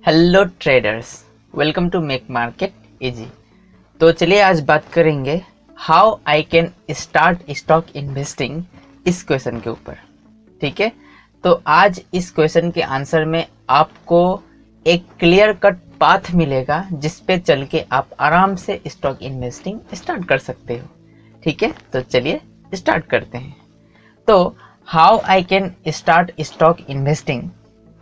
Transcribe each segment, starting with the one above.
Hello traders, welcome to make market easy. तो चलिए आज बात करेंगे how I can start stock investing इस क्वेश्चन के ऊपर। ठीक है, तो आज इस क्वेश्चन के आंसर में आपको एक क्लियर कट पाथ मिलेगा जिस पे चल के आप आराम से स्टॉक इन्वेस्टिंग स्टार्ट कर सकते हो। ठीक है, तो चलिए स्टार्ट करते हैं। तो how I can start stock investing,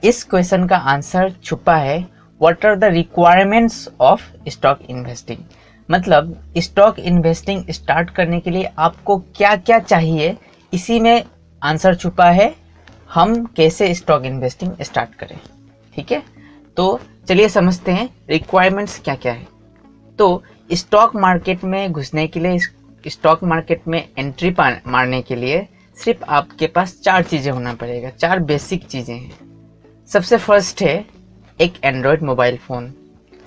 इस क्वेश्चन का आंसर छुपा है what are the requirements of stock investing. मतलब स्टॉक इन्वेस्टिंग स्टार्ट करने के लिए आपको क्या क्या चाहिए, इसी में आंसर छुपा है हम कैसे स्टॉक इन्वेस्टिंग स्टार्ट करें। ठीक है, तो चलिए समझते हैं रिक्वायरमेंट्स क्या क्या है। तो स्टॉक मार्केट में घुसने के लिए, स्टॉक मार्केट में एंट्री मारने के लिए सिर्फ आपके पास चार चीज़ें होना पड़ेगा। चार बेसिक चीज़ें हैं। सबसे फर्स्ट है एक एंड्रॉयड मोबाइल फ़ोन,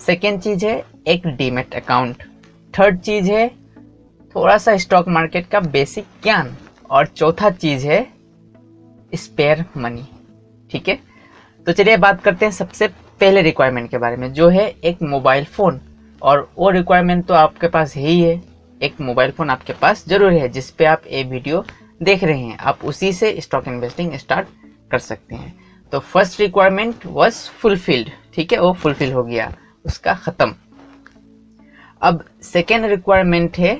सेकेंड चीज़ है एक डीमेट अकाउंट, थर्ड चीज़ है थोड़ा सा स्टॉक मार्केट का बेसिक ज्ञान, और चौथा चीज़ है स्पेयर मनी। ठीक है, तो चलिए बात करते हैं सबसे पहले रिक्वायरमेंट के बारे में, जो है एक मोबाइल फ़ोन। और वो रिक्वायरमेंट तो आपके पास है ही है, एक मोबाइल फ़ोन आपके पास ज़रूर है जिस पे आप ये वीडियो देख रहे हैं। आप उसी से स्टॉक इन्वेस्टिंग स्टार्ट कर सकते हैं। तो फर्स्ट रिक्वायरमेंट वाज फुलफिल्ड। ठीक है, वो फुलफिल हो गया, उसका ख़त्म। अब सेकेंड रिक्वायरमेंट है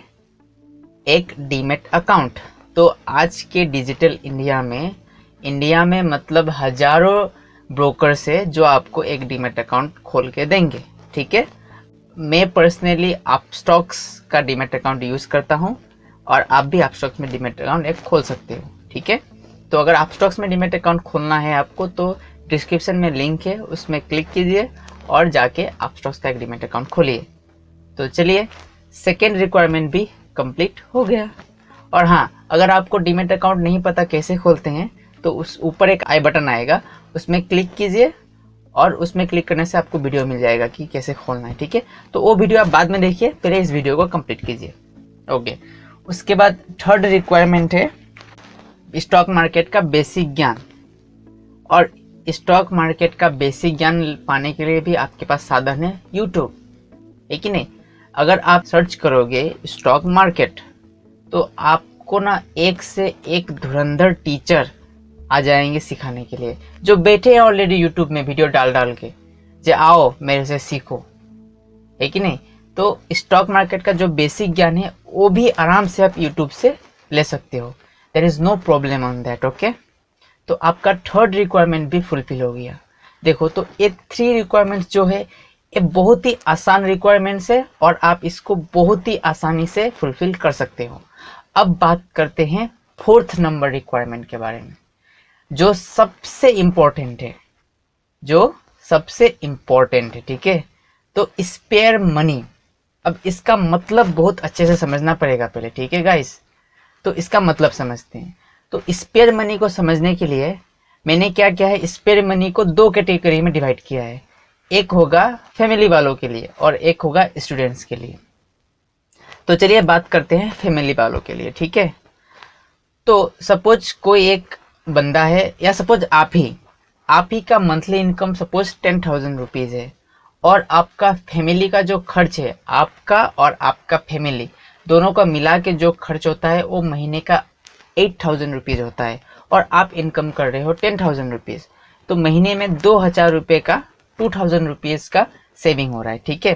एक डीमेट अकाउंट। तो आज के डिजिटल इंडिया में मतलब हजारों ब्रोकर्स है जो आपको एक डीमेट अकाउंट खोल के देंगे। ठीक है, मैं पर्सनली अपस्टॉक्स का डीमेट अकाउंट यूज़ करता हूँ और आप भी अपस्टॉक्स में डीमेट अकाउंट एक खोल सकते हो। ठीक है, तो अगर अपस्टॉक्स में डीमेट अकाउंट खोलना है आपको तो डिस्क्रिप्शन में लिंक है, उसमें क्लिक कीजिए और जाके अपस्टॉक्स का एक डीमेट अकाउंट खोलिए। तो चलिए सेकेंड रिक्वायरमेंट भी कंप्लीट हो गया। और हाँ, अगर आपको डीमेट अकाउंट नहीं पता कैसे खोलते हैं तो उस ऊपर एक आई बटन आएगा, उसमें क्लिक कीजिए और उसमें क्लिक करने से आपको वीडियो मिल जाएगा कि कैसे खोलना है। ठीक है, तो वो वीडियो आप बाद में देखिए, पहले इस वीडियो को कंप्लीट कीजिए। ओके, उसके बाद थर्ड रिक्वायरमेंट है स्टॉक मार्केट का बेसिक ज्ञान। और स्टॉक मार्केट का बेसिक ज्ञान पाने के लिए भी आपके पास साधन है यूट्यूब, है कि नहीं। अगर आप सर्च करोगे स्टॉक मार्केट तो आपको ना एक से एक धुरंधर टीचर आ जाएंगे सिखाने के लिए, जो बैठे हैं ऑलरेडी यूट्यूब में वीडियो डाल के, जे आओ मेरे से सीखो, है कि नहीं। तो स्टॉक मार्केट का जो बेसिक ज्ञान है वो भी आराम से आप यूट्यूब से ले सकते हो। There is no problem on that. Okay, तो आपका थर्ड रिक्वायरमेंट भी फुलफिल हो गया। देखो, तो ये थ्री रिक्वायरमेंट्स जो है ये बहुत ही आसान रिक्वायरमेंट्स है और आप इसको बहुत ही आसानी से फुलफिल कर सकते हो। अब बात करते हैं फोर्थ नंबर रिक्वायरमेंट के बारे में, जो सबसे इम्पोर्टेंट है। ठीक है, तो स्पेयर मनी। अब इसका मतलब बहुत अच्छे से समझना पड़ेगा पहले। ठीक है गाइस, तो इसका मतलब समझते हैं। तो स्पेयर मनी को समझने के लिए मैंने क्या किया है, स्पेयर मनी को दो कैटेगरी में डिवाइड किया है। एक होगा फैमिली वालों के लिए और एक होगा स्टूडेंट्स के लिए। तो चलिए बात करते हैं फैमिली वालों के लिए। ठीक है, तो सपोज कोई एक बंदा है, या सपोज आप ही का मंथली इनकम सपोज 10,000 रुपीज़ है, और आपका फैमिली का जो खर्च है, आपका और आपका फैमिली दोनों का मिला के जो खर्च होता है वो महीने का 8,000 रुपीज़ होता है, और आप इनकम कर रहे हो 10,000 रुपीज़, तो महीने में 2,000 रुपये का 2,000 रुपीज़ का सेविंग हो रहा है। ठीक है,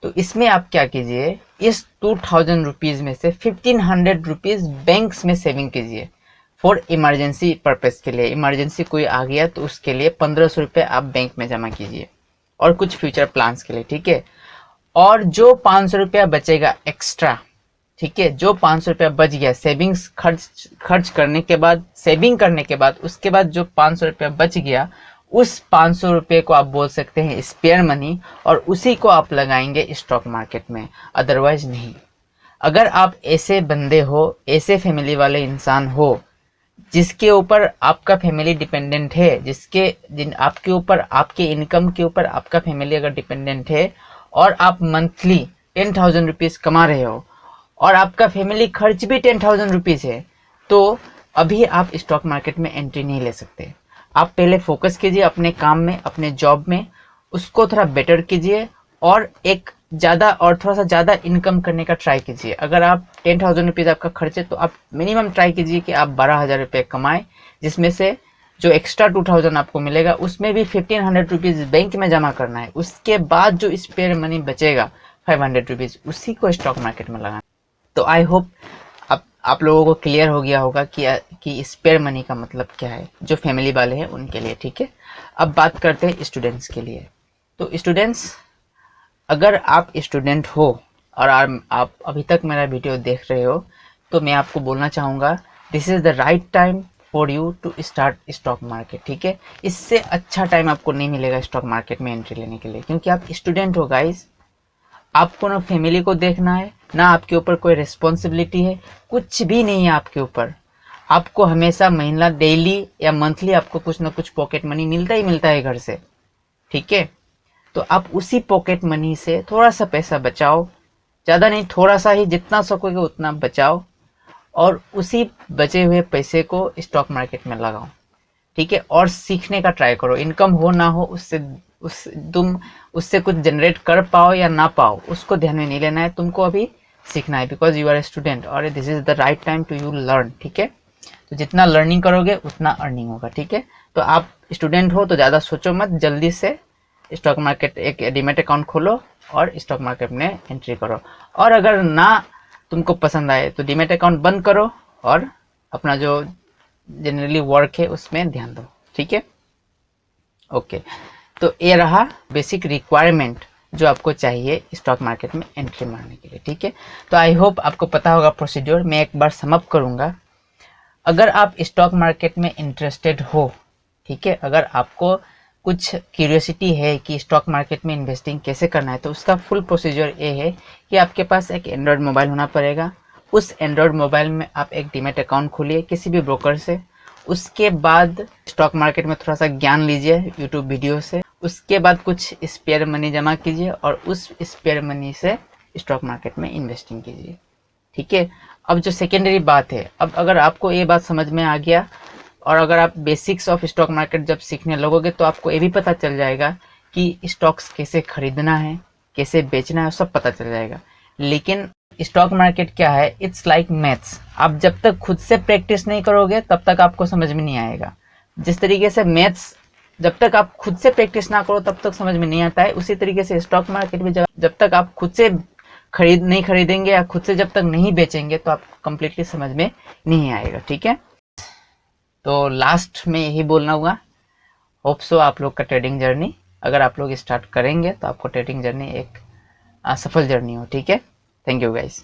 तो इसमें आप क्या कीजिए, इस 2,000 रुपीज़ में से 1,500 रुपीज़ बैंक्स में सेविंग कीजिए फॉर इमरजेंसी पर्पज़ के लिए। इमरजेंसी कोई आ गया तो उसके लिए 1,500 रुपये आप बैंक में जमा कीजिए, और कुछ फ्यूचर प्लान्स के लिए। ठीक है, और जो 500 रुपया बचेगा एक्स्ट्रा, ठीक है, जो 500 रुपया बच गया सेविंग्स खर्च करने के बाद, सेविंग करने के बाद, उसके बाद जो 500 रुपया बच गया, उस 500 रुपये को आप बोल सकते हैं स्पेयर मनी, और उसी को आप लगाएंगे स्टॉक मार्केट में, अदरवाइज नहीं। अगर आप ऐसे बंदे हो, ऐसे फैमिली वाले इंसान हो जिसके ऊपर आपका फैमिली डिपेंडेंट है, आपके ऊपर, आपके इनकम के ऊपर आपका फैमिली अगर डिपेंडेंट है, और आप मंथली 10,000 रुपीज़ कमा रहे हो और आपका फैमिली खर्च भी 10,000 रुपीज़ है, तो अभी आप स्टॉक मार्केट में एंट्री नहीं ले सकते। आप पहले फोकस कीजिए अपने काम में, अपने जॉब में, उसको थोड़ा बेटर कीजिए और एक ज़्यादा और थोड़ा सा ज़्यादा इनकम करने का ट्राई कीजिए। अगर आप 10,000 रुपीज़ आपका खर्च है तो आप मिनिमम ट्राई कीजिए कि आप 12,000 रुपये कमाएं, जिसमें से जो एक्स्ट्रा 2,000 आपको मिलेगा उसमें भी 1,500 रुपीज़ बैंक में जमा करना है। उसके बाद जो स्पेयर मनी बचेगा 500 रुपीज़, उसी को स्टॉक मार्केट में लगाना। तो आई होप आप लोगों को क्लियर हो गया होगा कि स्पेयर मनी का मतलब क्या है, जो फैमिली वाले हैं उनके लिए। ठीक है, अब बात करते हैं स्टूडेंट्स के लिए। तो स्टूडेंट्स, अगर आप स्टूडेंट हो और आप अभी तक मेरा वीडियो देख रहे हो, तो मैं आपको बोलना चाहूँगा this is the right time for you to start stock market. ठीक है, इससे अच्छा टाइम आपको नहीं मिलेगा स्टॉक मार्केट में एंट्री लेने के लिए, क्योंकि आप स्टूडेंट हो गाइस। आपको ना फैमिली को देखना है, ना आपके ऊपर कोई रिस्पॉन्सिबिलिटी है, कुछ भी नहीं है आपके ऊपर। आपको हमेशा महीना, डेली या मंथली आपको कुछ ना कुछ पॉकेट मनी मिलता ही मिलता है घर से। ठीक है, तो आप उसी पॉकेट मनी से थोड़ा सा पैसा बचाओ, ज़्यादा नहीं, थोड़ा सा ही, जितना सकोगे उतना बचाओ और उसी बचे हुए पैसे को स्टॉक मार्केट में लगाओ। ठीक है, और सीखने का ट्राई करो। इनकम हो ना हो, तुम उससे कुछ जनरेट कर पाओ या ना पाओ, उसको ध्यान में नहीं लेना है, तुमको अभी सीखना है, because you are a student और this is the right time to you learn. ठीक है, तो जितना लर्निंग करोगे उतना अर्निंग होगा। ठीक है, तो आप स्टूडेंट हो तो ज़्यादा सोचो मत, जल्दी से स्टॉक मार्केट एक डीमैट अकाउंट खोलो और स्टॉक मार्केट में एंट्री करो। और अगर ना तुमको पसंद आए तो डीमैट अकाउंट बंद करो और अपना जो जनरली वर्क है उसमें ध्यान दो। ठीक है, ओके। तो ये रहा बेसिक रिक्वायरमेंट जो आपको चाहिए स्टॉक मार्केट में एंट्री मारने के लिए। ठीक है, तो आई होप आपको पता होगा प्रोसीड्योर। मैं एक बार समअप करूँगा। अगर आप स्टॉक मार्केट में इंटरेस्टेड हो, ठीक है, अगर आपको कुछ क्यूरियोसिटी है कि स्टॉक मार्केट में इन्वेस्टिंग कैसे करना है, तो उसका फुल प्रोसीजर ये है कि आपके पास एक एंड्रॉयड मोबाइल होना पड़ेगा। उस एंड्रॉयड मोबाइल में आप एक डीमैट अकाउंट खोलिए किसी भी ब्रोकर से। उसके बाद स्टॉक मार्केट में थोड़ा सा ज्ञान लीजिए यूट्यूब वीडियो से। उसके बाद कुछ स्पेयर मनी जमा कीजिए और उस स्पेयर मनी से स्टॉक मार्केट में इन्वेस्टिंग कीजिए। ठीक है, अब जो सेकेंडरी बात है, अब अगर आपको ये बात समझ में आ गया और अगर आप बेसिक्स ऑफ स्टॉक मार्केट जब सीखने लगोगे तो आपको ये भी पता चल जाएगा कि स्टॉक्स कैसे खरीदना है, कैसे बेचना है, सब पता चल जाएगा। लेकिन स्टॉक मार्केट क्या है, इट्स लाइक मैथ्स। आप जब तक खुद से प्रैक्टिस नहीं करोगे तब तक आपको समझ में नहीं आएगा। जिस तरीके से मैथ्स जब तक आप खुद से प्रैक्टिस ना करो तब तक समझ में नहीं आता है, उसी तरीके से स्टॉक मार्केट में जब तक आप खुद से नहीं खरीदेंगे या खुद से जब तक नहीं बेचेंगे तो आपको कम्प्लीटली समझ में नहीं आएगा। ठीक है, तो लास्ट में यही बोलना हुआ, होप सो आप लोग का ट्रेडिंग जर्नी, अगर आप लोग स्टार्ट करेंगे तो आपको ट्रेडिंग जर्नी एक सफल जर्नी हो। ठीक है, थैंक यू गाइस।